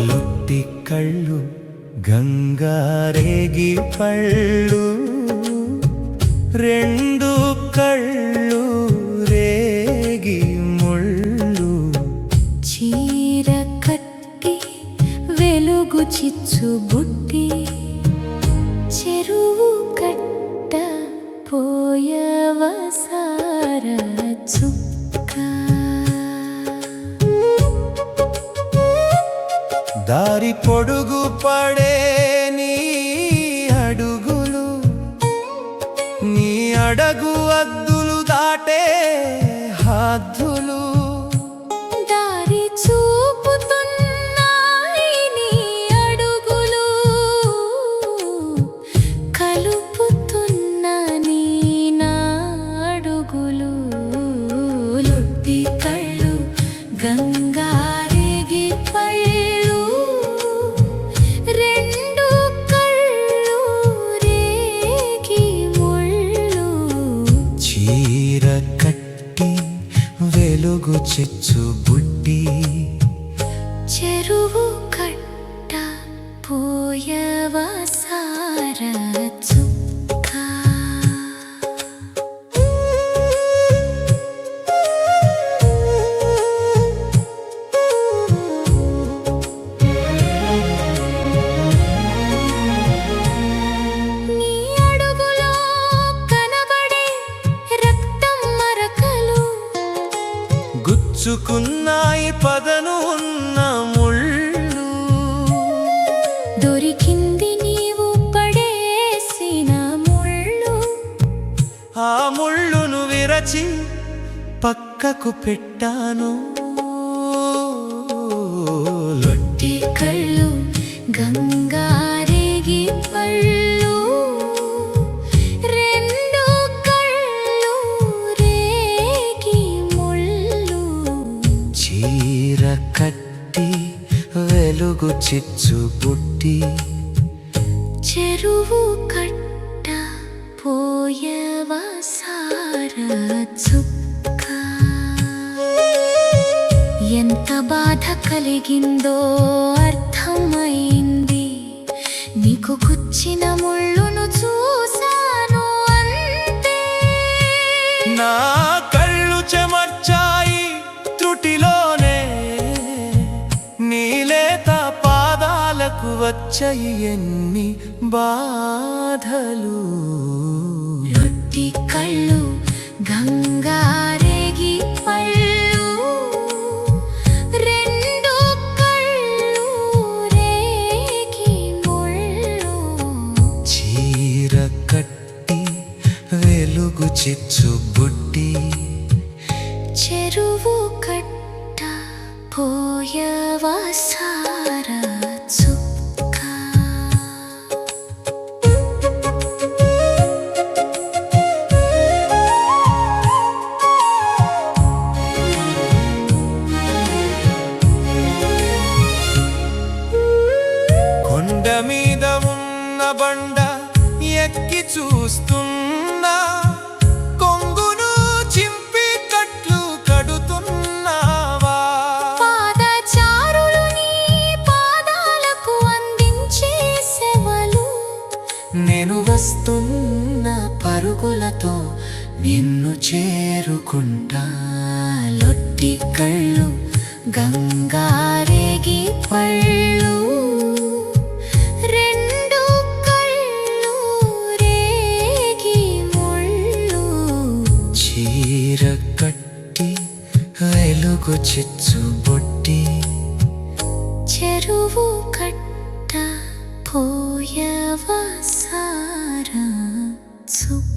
లొట్టి కళ్ళు గంగారేగి పళ్ళు రెండు కళ్ళు రేగి ముళ్ళు చీర కట్టి వెలుగు చిచ్చు బుట్టి చెరువు కట్ట పోయవసార చుక్క దారి పొడుగు పడే నీ అడుగులు నీ అడగు అద్దులు దాటే హద్దులు దారి చూపుతున్నాయి నీ అడుగులు కలుపుతున్న నీ అడుగులు లొట్టి కళ్ళు గంగారేగి పళ్ళు రెండు కళ్ళు రేగి ముళ్ళు చీర కట్టి వెలుగు చిచ్చు బుట్టి చెరువు కట్ట పోయవసార చుక్క నీ అడుగులో కనబడే రక్తం మరకలు గుచ్చుకున్నాయి పదను ఉన్న ముళ్ళు దొరికింది నీవు పడేసిన ముళ్ళు ఆ ముళ్ళును విరచి పక్కకు పెట్టాను లొట్టి కళ్ళు గంగారేగి పళ్ళు రెండు కళ్ళు రేగి ముళ్ళు చీర కట్టి వెలుగు చిచ్చు బుట్టి చెరువు కట్ట పోయవసార చుక్క ఎంత బాధ కలిగిందో అర్థమైంది నీకు గుచ్చిన ముళ్ళును చూశాను అంతే నా కళ్ళు చెమర్చాయి త్రుటిలోనే నీలేత పాదాలకు వచ్చాయి ఎన్ని బాధలు లొట్టి కళ్ళు గంగారేగి పళ్ళు రెండు కళ్ళు రేగి ముళ్ళు చీర కట్టి వెలుగు చిచ్చు బుట్టి చెరువు కట్ట పోయవసార చుక్క కొండ మీద ఉన్న బండ ఎక్కి చూస్తున్నా కొంగును చింపి కట్లు కడుతున్నావా పాదచారులు నీ పాదాలకు అందించే సేవలు నేను వస్తున్న పరుగులతో నిన్ను చేరుకుంటా లొట్టి కళ్ళు గంగారేగి పళ్ళు రెండు కళ్ళు రేగి ముళ్ళు చీర కట్టి వెలుగు చిచ్చు బుట్టి చెరువు కట్ట పోయవసార చుక్క